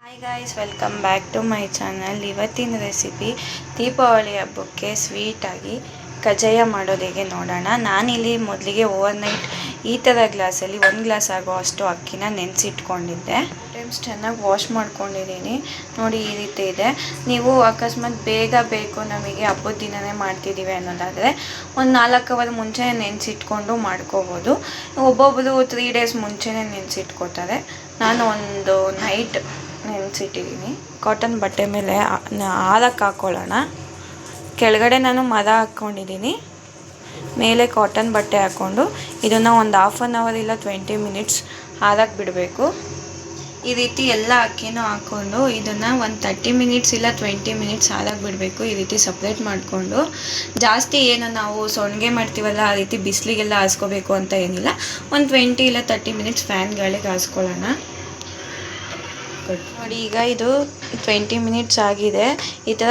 Hi guys, welcome back to my channel. ಇವತ್ತಿನ recipe Deepavali ಹಬ್ಬಕ್ಕೆ ಸ್ವೀಟಾಗಿ ಕಜ್ಜಾಯ ಮಾಡೋದು ಹೇಗೆ ನೋಡೋಣ. ನಾನಿಲ್ಲಿ ಮೊದಲಿಗೆ ಓವರ್ನೈಟ್ ಈ ಥರ ಗ್ಲಾಸಲ್ಲಿ 1 ಗ್ಲಾಸ್ ಆಗೋ ಅಷ್ಟು ಅಕ್ಕಿನ ನೆನೆಸಿಟ್ಕೊಂಡಿದ್ದೆ. ಟೈಮ್ಸ್ ಚೆನ್ನಾಗಿ ವಾಶ್ ಮಾಡ್ಕೊಂಡಿದ್ದೀನಿ. ನೋಡಿ, ಈ ರೀತಿ ಇದೆ. ನೀವು ಅಕಸ್ಮಾತ್ ಬೇಗ ಬೇಕು, ನಮಗೆ ಹಬ್ಬದ ದಿನವೇ ಮಾಡ್ತಿದ್ದೀವಿ ಅನ್ನೋದಾದರೆ ಒಂದು 4 ಅವರ್ ಮುಂಚೆನೇ ನೆನೆಸಿಟ್ಕೊಂಡು ಮಾಡ್ಕೋಬೋದು. ಒಬ್ಬೊಬ್ಬರು 3 ಡೇಸ್ ಮುಂಚೆನೇ ನೆನೆಸಿಟ್ಕೋತಾರೆ. ನಾನು ಒಂದು ನೈಟ್ ನೆನೆಸಿಟ್ಟಿದ್ದೀನಿ. ಕಾಟನ್ ಬಟ್ಟೆ ಮೇಲೆ ಹಾಲಕ್ಕೆ ಹಾಕ್ಕೊಳ್ಳೋಣ. ಕೆಳಗಡೆ ನಾನು ಮರ ಹಾಕ್ಕೊಂಡಿದ್ದೀನಿ, ಮೇಲೆ ಕಾಟನ್ ಬಟ್ಟೆ ಹಾಕ್ಕೊಂಡು ಇದನ್ನು ಒಂದು 1/2 ಅವರ್ ಇಲ್ಲ 20 ಮಿನಿಟ್ಸ್ ಹಾಲಕ್ಕೆ ಬಿಡಬೇಕು. ಈ ರೀತಿ ಎಲ್ಲ ಅಕ್ಕಿನೂ ಹಾಕ್ಕೊಂಡು ಇದನ್ನು ಒಂದು 30 ಮಿನಿಟ್ಸ್ ಇಲ್ಲ 20 ಮಿನಿಟ್ಸ್ ಹಾಲಕ್ಕೆ ಬಿಡಬೇಕು. ಈ ರೀತಿ ಸಪ್ರೇಟ್ ಮಾಡಿಕೊಂಡು, ಜಾಸ್ತಿ ಏನು ನಾವು ಸೊಣ್ಗೆ ಮಾಡ್ತೀವಲ್ಲ ಆ ರೀತಿ ಬಿಸಿಲಿಗೆಲ್ಲ ಹಾಸ್ಕೋಬೇಕು ಅಂತ ಏನಿಲ್ಲ. ಒಂದು 20 ಇಲ್ಲ 30 ಮಿನಿಟ್ಸ್ ಫ್ಯಾನ್ ಗಾಳಿಗೆ ಹಾಸ್ಕೊಳ್ಳೋಣ. ನೋಡಿ, ಈಗ ಇದು 20 ಮಿನಿಟ್ಸ್ ಆಗಿದೆ. ಈ ಥರ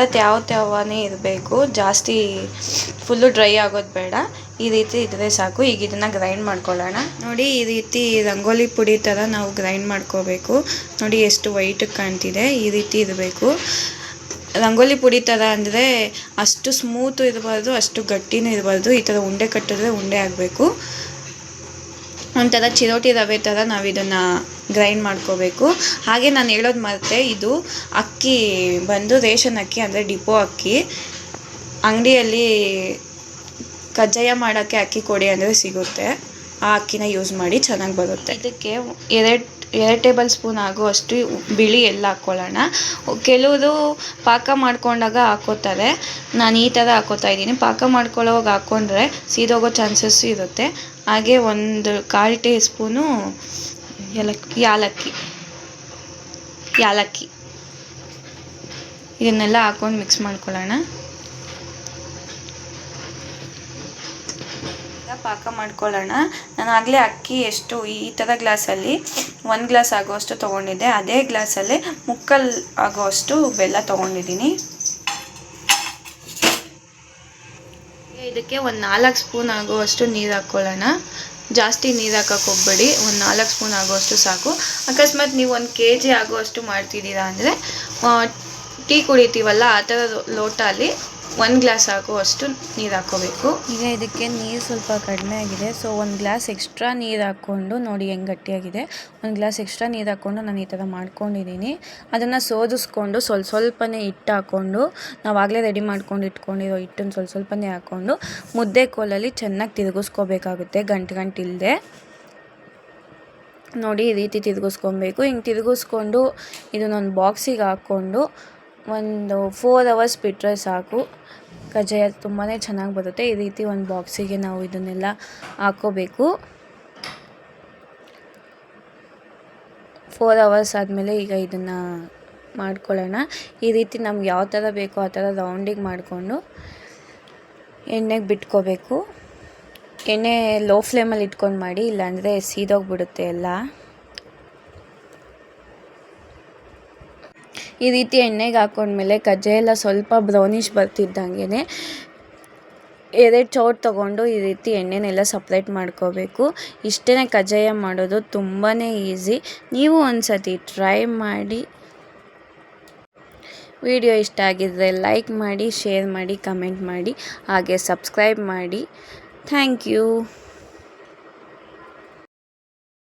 ತ್ಯಾವನೇ ಇರಬೇಕು, ಜಾಸ್ತಿ ಫುಲ್ಲು ಡ್ರೈ ಆಗೋದು ಬೇಡ. ಈ ರೀತಿ ಇದ್ರೆ ಸಾಕು. ಈಗ ಇದನ್ನು ಗ್ರೈಂಡ್ ಮಾಡ್ಕೊಳ್ಳೋಣ. ನೋಡಿ, ಈ ರೀತಿ ರಂಗೋಲಿ ಪುಡಿ ಥರ ನಾವು ಗ್ರೈಂಡ್ ಮಾಡ್ಕೋಬೇಕು. ನೋಡಿ ಎಷ್ಟು ವೈಟಾಗಿ ಕಾಣ್ತಿದೆ. ಈ ರೀತಿ ಇರಬೇಕು. ರಂಗೋಲಿ ಪುಡಿ ಥರ ಅಂದರೆ ಅಷ್ಟು ಸ್ಮೂತು ಇರಬಾರ್ದು, ಅಷ್ಟು ಗಟ್ಟಿನೂ ಇರಬಾರ್ದು. ಈ ಥರ ಉಂಡೆ ಕಟ್ಟಿದ್ರೆ ಉಂಡೆ ಆಗಬೇಕು. ಒಂಥರ ಚಿರೋಟಿ ರವೆ ಥರ ನಾವು ಇದನ್ನು ಗ್ರೈಂಡ್ ಮಾಡ್ಕೋಬೇಕು. ಹಾಗೆ ನಾನು ಹೇಳೋದು ಮರೆತೆ, ಇದು ಅಕ್ಕಿ ಬಂದು ರೇಷನ್ ಅಕ್ಕಿ, ಅಂದರೆ ಡಿಪೋ ಅಕ್ಕಿ. ಅಂಗಡಿಯಲ್ಲಿ ಕಜ್ಜಾಯ ಮಾಡೋಕ್ಕೆ ಅಕ್ಕಿ ಕೊಡಿ ಅಂದರೆ ಸಿಗುತ್ತೆ. ಆ ಅಕ್ಕಿನ ಯೂಸ್ ಮಾಡಿ, ಚೆನ್ನಾಗಿ ಬರುತ್ತೆ. ಇದಕ್ಕೆ 2 ಟೇಬಲ್ ಸ್ಪೂನ್ ಆಗುವಷ್ಟು ಬಿಳಿ ಎಳ್ಳು ಹಾಕ್ಕೊಳ್ಳೋಣ. ಕೆಲವರು ಪಾಕ ಮಾಡ್ಕೊಂಡಾಗ ಹಾಕೋತಾರೆ, ನಾನು ಈ ಥರ ಹಾಕೋತಾ ಇದ್ದೀನಿ. ಪಾಕ ಮಾಡ್ಕೊಳ್ಳೋವಾಗ ಹಾಕ್ಕೊಂಡ್ರೆ ಸೀದೋಗೋ ಚಾನ್ಸಸ್ಸು ಇರುತ್ತೆ. ಹಾಗೆ 1/4 ಟೀ ಸ್ಪೂನು ಯಾಲಕ್ಕಿ ಇದನ್ನೆಲ್ಲ ಹಾಕ್ಕೊಂಡು ಮಿಕ್ಸ್ ಮಾಡ್ಕೊಳ್ಳೋಣ. ಪಾಕ ಮಾಡ್ಕೊಳ್ಳೋಣ. ನಾನು ಆಗಲೇ ಅಕ್ಕಿ ಎಷ್ಟು ಈ ಥರ ಗ್ಲಾಸಲ್ಲಿ 1 ಗ್ಲಾಸ್ ಆಗೋಷ್ಟು ತೊಗೊಂಡಿದ್ದೆ. ಅದೇ ಗ್ಲಾಸಲ್ಲೇ 3/4 ಆಗೋಷ್ಟು ಬೆಲ್ಲ ತೊಗೊಂಡಿದ್ದೀನಿ. ಇದಕ್ಕೆ ಒಂದು 4 ಸ್ಪೂನ್ ಆಗುವಷ್ಟು ನೀರು ಹಾಕ್ಕೊಳ್ಳೋಣ. ಜಾಸ್ತಿ ನೀರು ಹಾಕಕ್ಕೆ ಹೋಗಬೇಡಿ, ಒಂದು 4 ಸ್ಪೂನ್ ಆಗುವಷ್ಟು ಸಾಕು. ಅಕಸ್ಮಾತ್ ನೀವು 1 kg ಆಗುವಷ್ಟು ಮಾಡ್ತಿದ್ದೀರಾ ಅಂದರೆ ಟೀ ಕುಡಿತೀವಲ್ಲ ಆ ಥರ ಲೋಟಲ್ಲಿ 1 ಗ್ಲಾಸ್ ಆಗುವಷ್ಟು ನೀರು ಹಾಕ್ಕೋಬೇಕು. ಈಗ ಇದಕ್ಕೆ ನೀರು ಸ್ವಲ್ಪ ಕಡಿಮೆ ಆಗಿದೆ, ಸೊ 1 ಗ್ಲಾಸ್ ಎಕ್ಸ್ಟ್ರಾ ನೀರು ಹಾಕ್ಕೊಂಡು, ನೋಡಿ ಹೆಂಗೆ ಗಟ್ಟಿಯಾಗಿದೆ. 1 ಗ್ಲಾಸ್ ಎಕ್ಸ್ಟ್ರಾ ನೀರು ಹಾಕ್ಕೊಂಡು ನಾನು ಈ ಥರ ಮಾಡ್ಕೊಂಡಿದ್ದೀನಿ. ಅದನ್ನು ಸೋದಿಸ್ಕೊಂಡು ಸ್ವಲ್ಪನೇ ಹಿಟ್ಟು ಹಾಕ್ಕೊಂಡು, ನಾವಾಗಲೇ ರೆಡಿ ಮಾಡ್ಕೊಂಡು ಇಟ್ಕೊಂಡಿರೋ ಹಿಟ್ಟನ್ನು ಸ್ವಲ್ಪನೇ ಹಾಕ್ಕೊಂಡು ಮುದ್ದೆ ಕೋಲಲ್ಲಿ ಚೆನ್ನಾಗಿ ತಿರುಗಿಸ್ಕೋಬೇಕಾಗುತ್ತೆ, ಗಂಟು ಇಲ್ಲದೆ. ನೋಡಿ, ಈ ರೀತಿ ತಿರುಗಿಸ್ಕೊಬೇಕು. ಹಿಂಗೆ ತಿರುಗಿಸ್ಕೊಂಡು ಇದನ್ನೊಂದು ಬಾಕ್ಸಿಗೆ ಹಾಕ್ಕೊಂಡು ಒಂದು 4 ಅವರ್ಸ್ ಬಿಟ್ಟರೆ ಸಾಕು. ಕಜ್ಜಾಯ ತುಂಬಾ ಚೆನ್ನಾಗಿ ಬರುತ್ತೆ. ಈ ರೀತಿ ಒಂದು ಬಾಕ್ಸಿಗೆ ನಾವು ಇದನ್ನೆಲ್ಲ ಹಾಕ್ಕೋಬೇಕು. 4 ಅವರ್ಸ್ ಆದಮೇಲೆ ಈಗ ಇದನ್ನು ಮಾಡ್ಕೊಳ್ಳೋಣ. ಈ ರೀತಿ ನಮ್ಗೆ ಯಾವ ಥರ ಬೇಕೋ ಆ ಥರ ರೌಂಡಿಗೆ ಮಾಡಿಕೊಂಡು ಎಣ್ಣೆಗೆ ಬಿಟ್ಕೋಬೇಕು. ಎಣ್ಣೆ ಲೋ ಫ್ಲೇಮಲ್ಲಿ ಇಟ್ಕೊಂಡು ಮಾಡಿ, ಇಲ್ಲಾಂದರೆ ಸೀದೋಗ್ಬಿಡುತ್ತೆ ಎಲ್ಲ. ಈ ರೀತಿ ಎಣ್ಣೆಗೆ ಹಾಕ್ಕೊಂಡ್ಮೇಲೆ ಕಜ್ಜಾಯ ಎಲ್ಲ ಸ್ವಲ್ಪ ಬ್ರೌನಿಷ್ ಬರ್ತಿದ್ದಂಗೆ 2 ಚೌಟ್ ತೊಗೊಂಡು ಈ ರೀತಿ ಎಣ್ಣೆನೆಲ್ಲ ಸಪ್ರೇಟ್ ಮಾಡ್ಕೋಬೇಕು. ಇಷ್ಟೇ ಕಜ್ಜಾಯ ಮಾಡೋದು, ತುಂಬಾ ಈಸಿ. ನೀವು ಒಂದು ಸತಿ ಟ್ರೈ ಮಾಡಿ. ವಿಡಿಯೋ ಇಷ್ಟ ಆಗಿದ್ದರೆ ಲೈಕ್ ಮಾಡಿ, ಶೇರ್ ಮಾಡಿ, ಕಮೆಂಟ್ ಮಾಡಿ, ಹಾಗೆ ಸಬ್ಸ್ಕ್ರೈಬ್ ಮಾಡಿ. Thank you.